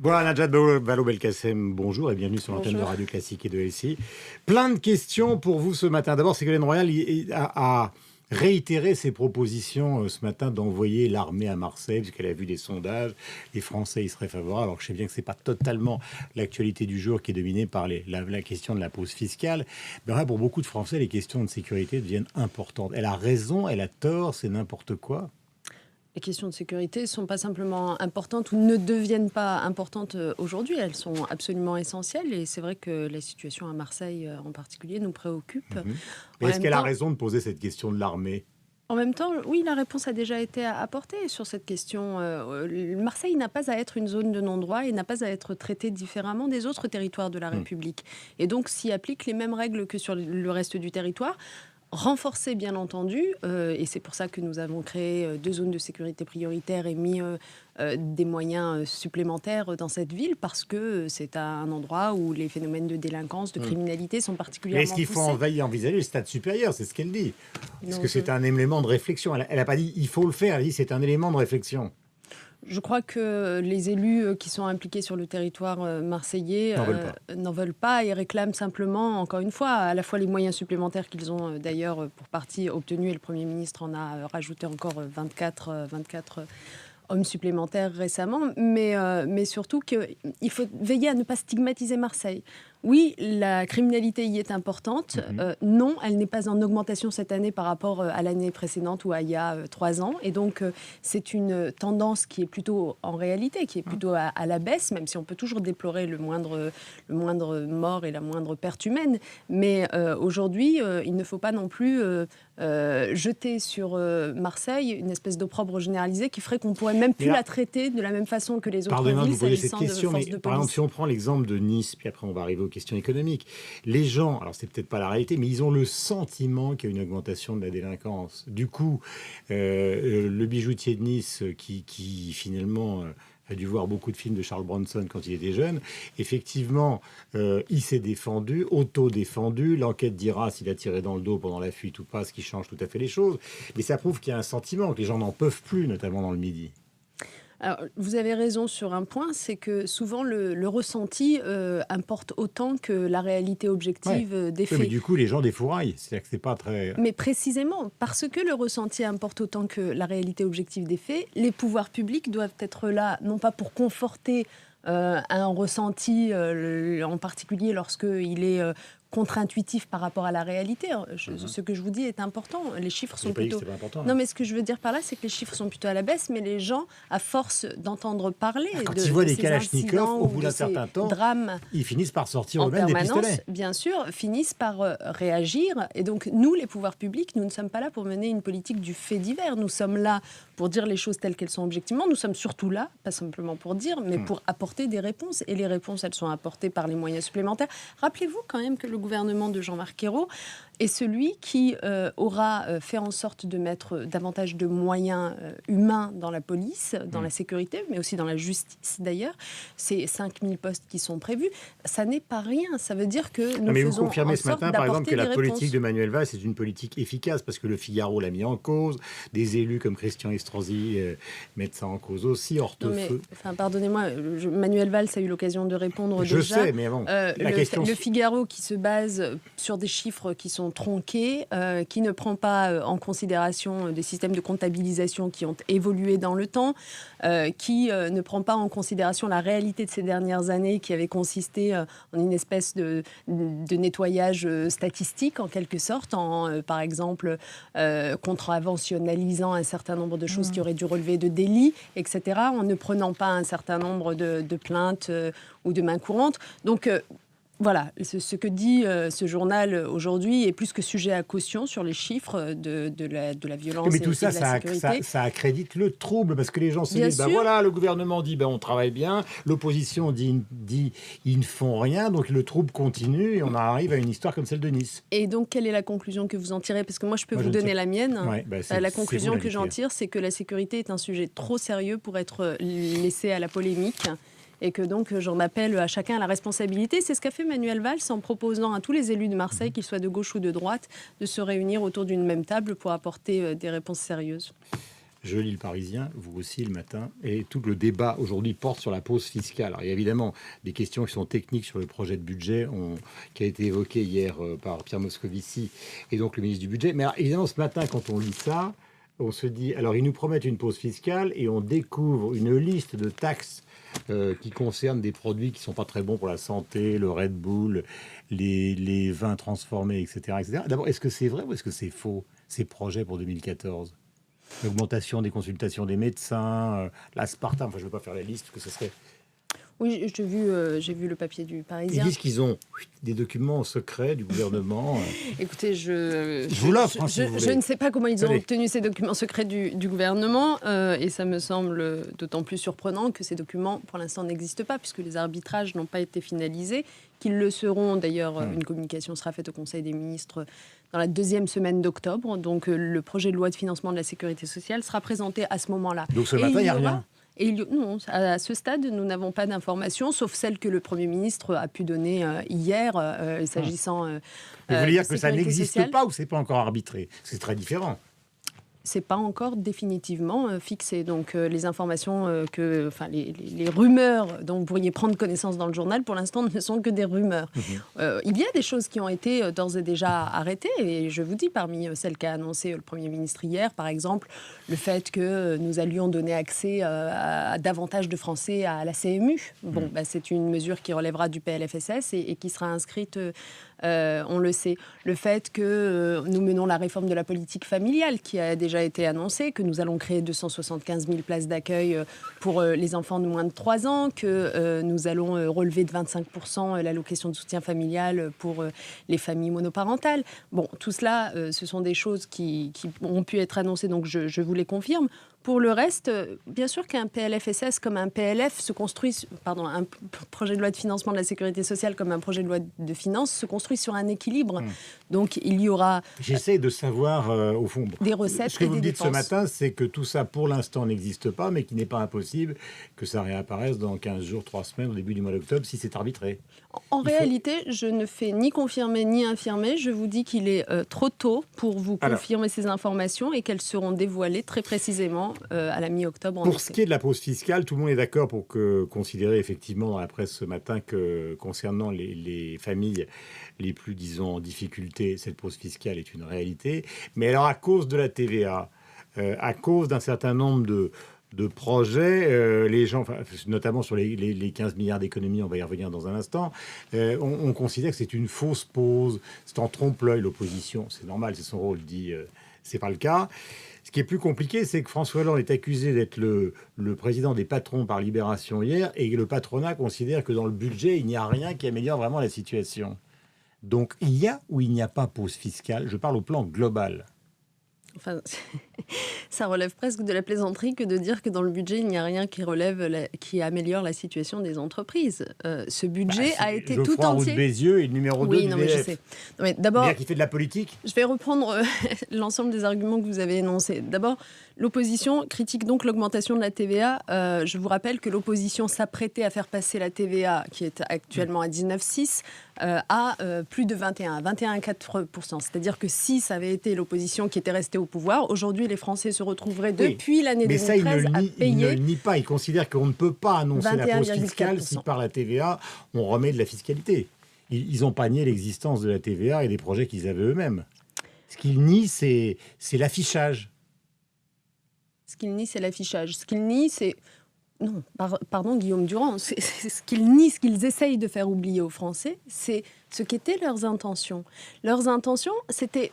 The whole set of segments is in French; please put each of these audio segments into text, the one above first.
Voilà, Najat Vallaud-Belkacem, bonjour et bienvenue sur l'antenne de Radio Classique et de LCI. Plein de questions pour vous ce matin. D'abord, Ségolène Royal a réitéré ses propositions ce matin d'envoyer l'armée à Marseille, puisqu'elle a vu des sondages, les Français y seraient favorables. Alors je sais bien que ce n'est pas totalement l'actualité du jour qui est dominée par la question de la pause fiscale. Mais pour beaucoup de Français, les questions de sécurité deviennent importantes. Elle a raison, elle a tort, c'est n'importe quoi. Les questions de sécurité ne sont pas simplement importantes ou ne deviennent pas importantes aujourd'hui. Elles sont absolument essentielles. Et c'est vrai que la situation à Marseille en particulier nous préoccupe. Est-ce qu'elle a raison de poser cette question de l'armée ? En même temps, oui, la réponse a déjà été apportée sur cette question. Marseille n'a pas à être une zone de non-droit et n'a pas à être traitée différemment des autres territoires de la République. Et donc, s'y appliquent les mêmes règles que sur le reste du territoire. Renforcé, bien entendu, et c'est pour ça que nous avons créé 2 zones de sécurité prioritaires et mis des moyens supplémentaires dans cette ville, parce que c'est un endroit où les phénomènes de délinquance, de criminalité sont particulièrement poussés. Mais est-ce qu'il faut envisager le stade supérieur ? C'est ce qu'elle dit. Parce que c'est un élément de réflexion. Elle n'a pas dit « il faut le faire », elle a dit « c'est un élément de réflexion ». Je crois que les élus qui sont impliqués sur le territoire marseillais n'en veulent pas et réclament simplement, encore une fois, à la fois les moyens supplémentaires qu'ils ont d'ailleurs pour partie obtenus, et le Premier ministre en a rajouté encore 24 hommes supplémentaires récemment, mais surtout qu'il faut veiller à ne pas stigmatiser Marseille. Oui, la criminalité y est importante. Non, elle n'est pas en augmentation cette année par rapport à l'année précédente ou à il y a 3 ans. Et donc, c'est une tendance qui est plutôt, en réalité, qui est plutôt à la baisse, même si on peut toujours déplorer le moindre mort et la moindre perte humaine. Mais aujourd'hui, il ne faut pas non plus jeter sur Marseille une espèce d'opprobre généralisé qui ferait qu'on ne pourrait même plus la traiter de la même façon que les autres villes s'agissant de forces de police. Par exemple, si on prend l'exemple de Nice, puis après on va arriver aux questions économiques, les gens, alors c'est peut-être pas la réalité, mais ils ont le sentiment qu'il y a une augmentation de la délinquance. Du coup, le bijoutier de Nice qui finalement a dû voir beaucoup de films de Charles Bronson quand il était jeune. Effectivement, il s'est défendu, auto-défendu. L'enquête dira s'il a tiré dans le dos pendant la fuite ou pas, ce qui change tout à fait les choses. Mais ça prouve qu'il y a un sentiment, que les gens n'en peuvent plus, notamment dans le Midi. Alors, vous avez raison sur un point, c'est que souvent le ressenti importe autant que la réalité objective des faits. Mais du coup, les gens défouraillent. C'est-à-dire que c'est pas très... Mais précisément, parce que le ressenti importe autant que la réalité objective des faits, les pouvoirs publics doivent être là, non pas pour conforter un ressenti, en particulier lorsqu'il est contre-intuitif par rapport à la réalité. Ce que je vous dis est important. Les chiffres sont plutôt... Non, mais ce que je veux dire par là, c'est que les chiffres sont plutôt à la baisse, mais les gens, à force d'entendre parler quand ils voient des kalachnikovs, au bout d'un certain temps, ils finissent par sortir eux-mêmes des pistolets. Bien sûr, finissent par réagir. Et donc, nous, les pouvoirs publics, nous ne sommes pas là pour mener une politique du fait divers. Nous sommes là pour dire les choses telles qu'elles sont objectivement. Nous sommes surtout là, pas simplement pour dire, mais pour apporter des réponses. Et les réponses, elles sont apportées par les moyens supplémentaires. Rappelez-vous quand même que le gouvernement de Jean-Marc Ayrault est celui qui aura fait en sorte de mettre davantage de moyens humains dans la police, dans la sécurité, mais aussi dans la justice d'ailleurs. C'est 5000 postes qui sont prévus. Ça n'est pas rien. Ça veut dire que nous mais faisons vous confirmez en ce sorte matin, par exemple, que la politique réponses. de Manuel Valls est une politique efficace, parce que le Figaro l'a mis en cause, des élus comme Christian Estrosi mettent ça en cause aussi, Hortefeux. Pardonnez-moi, Manuel Valls a eu l'occasion de répondre déjà. Je sais, mais bon, le Figaro qui se base sur des chiffres qui sont tronqués, qui ne prend pas en considération des systèmes de comptabilisation qui ont évolué dans le temps, qui ne prend pas en considération la réalité de ces dernières années qui avait consisté en une espèce de nettoyage statistique en quelque sorte, par exemple contraventionnalisant un certain nombre de choses qui auraient dû relever de délits, etc., en ne prenant pas un certain nombre de plaintes ou de mains courantes. Donc, voilà, ce que dit ce journal aujourd'hui est plus que sujet à caution sur les chiffres de la violence mais tout et de la sécurité. Ça accrédite le trouble, parce que les gens se disent, voilà, le gouvernement dit, on travaille bien, l'opposition dit, ils ne font rien, donc le trouble continue, et on arrive à une histoire comme celle de Nice. Et donc, quelle est la conclusion que vous en tirez ? Parce que moi, je peux vous donner la mienne. La conclusion que j'en tire, c'est que la sécurité est un sujet trop sérieux pour être laissé à la polémique. Et que donc j'en appelle à chacun à la responsabilité. C'est ce qu'a fait Manuel Valls en proposant à tous les élus de Marseille, qu'ils soient de gauche ou de droite, de se réunir autour d'une même table pour apporter des réponses sérieuses. Je lis Le Parisien, vous aussi le matin, et tout le débat aujourd'hui porte sur la pause fiscale. Alors, il y a évidemment des questions qui sont techniques sur le projet de budget qui a été évoqué hier par Pierre Moscovici et donc le ministre du Budget. Mais alors, évidemment, ce matin, quand on lit ça, on se dit, alors ils nous promettent une pause fiscale et on découvre une liste de taxes qui concernent des produits qui ne sont pas très bons pour la santé, le Red Bull, les vins transformés, etc. etc. D'abord, est-ce que c'est vrai ou est-ce que c'est faux, ces projets pour 2014 ? L'augmentation des consultations des médecins, l'aspartame, enfin je ne veux pas faire la liste, parce que ce serait... Oui, j'ai vu le papier du Parisien. Ils disent qu'ils ont des documents secrets du gouvernement. Écoutez, je vous l'offre, si vous voulez. Je ne sais pas comment ils ont obtenu ces documents secrets du gouvernement, et ça me semble d'autant plus surprenant que ces documents, pour l'instant, n'existent pas, puisque les arbitrages n'ont pas été finalisés, qu'ils le seront. D'ailleurs, une communication sera faite au Conseil des ministres dans la deuxième semaine d'octobre. Donc, le projet de loi de financement de la sécurité sociale sera présenté à ce moment-là. Donc, ce matin, il n'y a rien. Non, à ce stade, nous n'avons pas d'informations, sauf celles que le Premier ministre a pu donner hier, s'agissant Vous voulez dire que ça n'existe pas ou c'est pas encore arbitré ? C'est très différent. C'est pas encore définitivement fixé. Donc les informations les rumeurs dont vous pourriez prendre connaissance dans le journal, pour l'instant, ne sont que des rumeurs. Il y a des choses qui ont été d'ores et déjà arrêtées, et je vous dis, parmi celles qu'a annoncé le Premier ministre hier, par exemple, le fait que nous allions donner accès à davantage de Français à la CMU. Bon, c'est une mesure qui relèvera du PLFSS et qui sera inscrite... on le sait. Le fait que nous menons la réforme de la politique familiale qui a déjà été annoncée, que nous allons créer 275 000 places d'accueil pour les enfants de moins de 3 ans, que nous allons relever de 25% l'allocation de soutien familial pour les familles monoparentales. Bon, tout cela, ce sont des choses qui ont pu être annoncées, donc je vous les confirme. Pour le reste, bien sûr qu'un PLFSS comme un PLF se construit, un projet de loi de financement de la sécurité sociale comme un projet de loi de finances se construit sur un équilibre. Donc il y aura... J'essaie de savoir, au fond, des recettes ce que et vous des me dites dépenses. ce matin, c'est que tout ça, pour l'instant, n'existe pas, mais qu'il n'est pas impossible que ça réapparaisse dans 15 jours, 3 semaines, au début du mois d'octobre, si c'est arbitré. En réalité, je ne fais ni confirmer ni infirmer. Je vous dis qu'il est trop tôt pour vous confirmer ces informations et qu'elles seront dévoilées très précisément à la mi-octobre. Pour ce qui est de la pause fiscale, tout le monde est d'accord pour considérer effectivement dans la presse ce matin que concernant les familles les plus, disons, en difficulté, cette pause fiscale est une réalité. Mais alors à cause de la TVA, à cause d'un certain nombre de projets, les gens, notamment sur les 15 milliards d'économies, on va y revenir dans un instant, on considère que c'est une fausse pause, c'est en trompe-l'œil l'opposition, c'est normal, c'est son rôle, dit c'est pas le cas. Ce qui est plus compliqué, c'est que François Hollande est accusé d'être le président des patrons par Libération hier, et le patronat considère que dans le budget, il n'y a rien qui améliore vraiment la situation. Donc il y a ou il n'y a pas pause fiscale ? Je parle au plan global. Enfin, ça relève presque de la plaisanterie que de dire que dans le budget, il n'y a rien qui améliore la situation des entreprises. Ce budget a été tout entier... Roux de Bézieux et le numéro 2 du VF. Oui, je sais. Non, mais d'abord, qui fait de la politique. Je vais reprendre l'ensemble des arguments que vous avez énoncés. D'abord, l'opposition critique donc l'augmentation de la TVA. Je vous rappelle que l'opposition s'apprêtait à faire passer la TVA, qui est actuellement à 19,6, à plus de 21,4%. C'est-à-dire que si ça avait été l'opposition qui était restée au pouvoir, aujourd'hui, les Français se retrouveraient depuis l'année 2013 à payer... Il ne le nie pas. Il considère qu'on ne peut pas annoncer la pause fiscale si par la TVA, on remet de la fiscalité. Ils n'ont pas nié l'existence de la TVA et des projets qu'ils avaient eux-mêmes. Ce qu'ils nient, c'est l'affichage. Ce qu'il nie, c'est l'affichage. Ce qu'il nie, c'est... Non, pardon Guillaume Durand, ce qu'ils nient, ce qu'ils essayent de faire oublier aux Français, c'est ce qu'étaient leurs intentions. Leurs intentions, c'était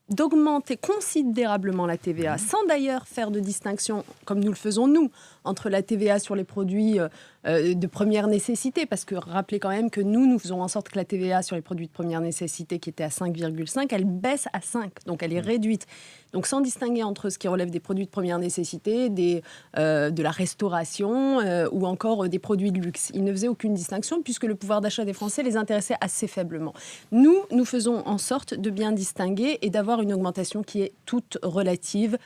d'augmenter considérablement la TVA, sans d'ailleurs faire de distinction, comme nous le faisons nous, entre la TVA sur les produits de première nécessité, parce que rappelez quand même que nous faisons en sorte que la TVA sur les produits de première nécessité, qui était à 5,5, elle baisse à 5, donc elle est réduite. Donc sans distinguer entre ce qui relève des produits de première nécessité, de la restauration ou encore des produits de luxe. Il ne faisait aucune distinction puisque le pouvoir d'achat des Français les intéressait assez faiblement. Nous faisons en sorte de bien distinguer et d'avoir une augmentation qui est toute relative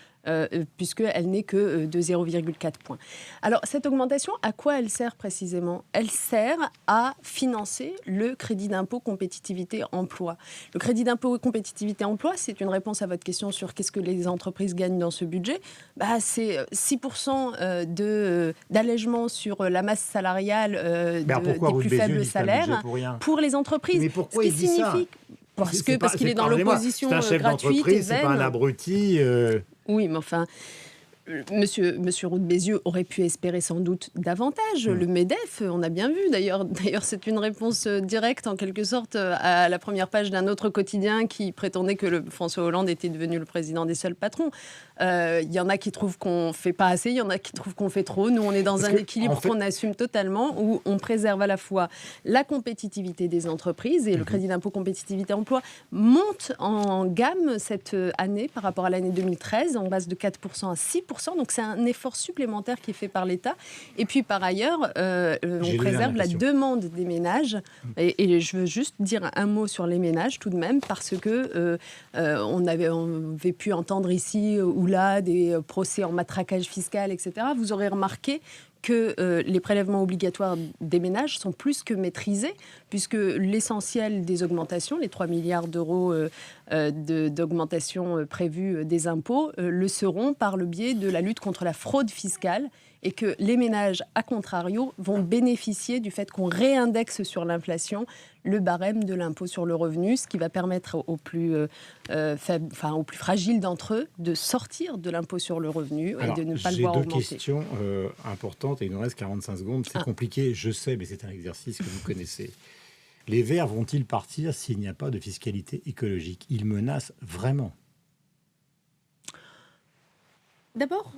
puisqu'elle n'est que de 0,4 points. Alors, cette augmentation, à quoi elle sert précisément ? Elle sert à financer le crédit d'impôt compétitivité emploi. Le crédit d'impôt compétitivité emploi, c'est une réponse à votre question sur qu'est-ce que les entreprises gagnent dans ce budget. C'est 6% d'allègement sur la masse salariale des plus faibles salaires pour les entreprises. Mais pourquoi il dit ça ? Parce qu'il est dans l'opposition gratuite. C'est un chef d'entreprise, c'est pas un abruti. Oui, mais enfin... Monsieur Roux de Bézieux aurait pu espérer sans doute davantage. Le MEDEF, on a bien vu. D'ailleurs, c'est une réponse directe, en quelque sorte, à la première page d'un autre quotidien qui prétendait que François Hollande était devenu le président des seuls patrons. Il y en a qui trouvent qu'on ne fait pas assez, il y en a qui trouvent qu'on fait trop. Nous, on est dans un équilibre qu'on assume totalement, où on préserve à la fois la compétitivité des entreprises, et le crédit d'impôt compétitivité emploi monte en gamme cette année par rapport à l'année 2013, en base de 4% à 6%. Donc c'est un effort supplémentaire qui est fait par l'État. Et puis par ailleurs, on préserve la demande des ménages. Et je veux juste dire un mot sur les ménages tout de même, parce que on avait pu entendre ici ou là des procès en matraquage fiscal, etc. Vous aurez remarqué que les prélèvements obligatoires des ménages sont plus que maîtrisés, puisque l'essentiel des augmentations, les 3 milliards d'euros d'augmentation prévue des impôts, le seront par le biais de la lutte contre la fraude fiscale, et que les ménages, à contrario, vont bénéficier du fait qu'on réindexe sur l'inflation le barème de l'impôt sur le revenu, ce qui va permettre aux plus fragiles d'entre eux de sortir de l'impôt sur le revenu et de ne pas le voir augmenter. J'ai deux questions importantes et il nous reste 45 secondes. C'est compliqué, je sais, mais c'est un exercice que vous connaissez. Les Verts vont-ils partir s'il n'y a pas de fiscalité écologique ? Ils menacent vraiment. D'abord,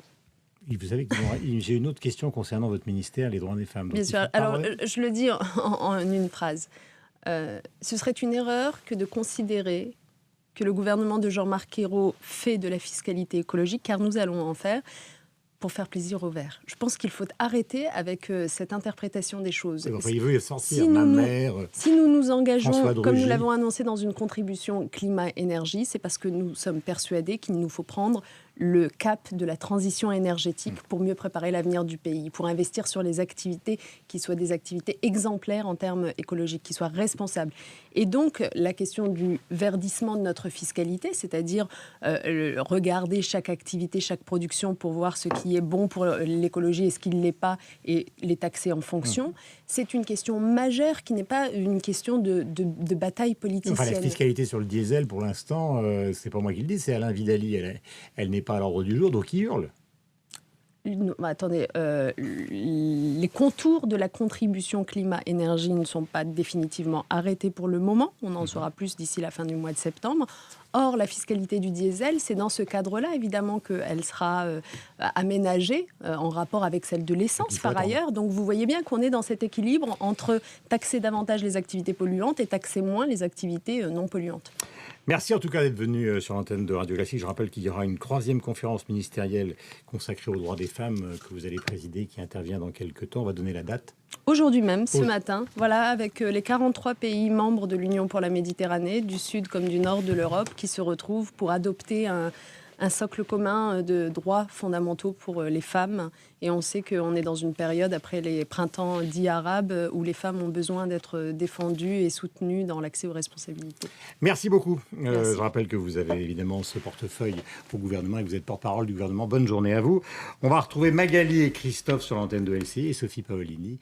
vous savez que j'ai une autre question concernant votre ministère, les droits des femmes. Bien sûr. Alors, je le dis en une phrase. Ce serait une erreur que de considérer que le gouvernement de Jean-Marc Ayrault fait de la fiscalité écologique, car nous allons en faire, pour faire plaisir aux Verts. Je pense qu'il faut arrêter avec cette interprétation des choses. Il veut sortir ma mère. Si nous nous engageons, comme nous l'avons annoncé dans une contribution climat-énergie, c'est parce que nous sommes persuadés qu'il nous faut prendre le cap de la transition énergétique pour mieux préparer l'avenir du pays, pour investir sur les activités qui soient des activités exemplaires en termes écologiques, qui soient responsables. Et donc, la question du verdissement de notre fiscalité, c'est-à-dire regarder chaque activité, chaque production pour voir ce qui est bon pour l'écologie et ce qui ne l'est pas, et les taxer en fonction, c'est une question majeure qui n'est pas une question de bataille politicienne. Enfin, la fiscalité sur le diesel, pour l'instant, c'est pas moi qui le dis, c'est Alain Vidali. Elle n'est pas à l'ordre du jour, donc il hurle. Attendez, les contours de la contribution climat-énergie ne sont pas définitivement arrêtés pour le moment. On en saura plus d'ici la fin du mois de septembre. Or, la fiscalité du diesel, c'est dans ce cadre-là, évidemment, qu'elle sera aménagée en rapport avec celle de l'essence, par ailleurs. Donc, vous voyez bien qu'on est dans cet équilibre entre taxer davantage les activités polluantes et taxer moins les activités non polluantes. Merci en tout cas d'être venu sur l'antenne de Radio Classique. Je rappelle qu'il y aura une 3e conférence ministérielle consacrée aux droits des femmes que vous allez présider, qui intervient dans quelques temps. On va donner la date. Aujourd'hui même, ce matin, voilà, avec les 43 pays membres de l'Union pour la Méditerranée, du sud comme du nord de l'Europe, qui se retrouvent pour adopter un socle commun de droits fondamentaux pour les femmes. Et on sait qu'on est dans une période, après les printemps dits arabes, où les femmes ont besoin d'être défendues et soutenues dans l'accès aux responsabilités. Merci beaucoup. Merci. Je rappelle que vous avez évidemment ce portefeuille au gouvernement et que vous êtes porte-parole du gouvernement. Bonne journée à vous. On va retrouver Magali et Christophe sur l'antenne de LCI et Sophie Paolini.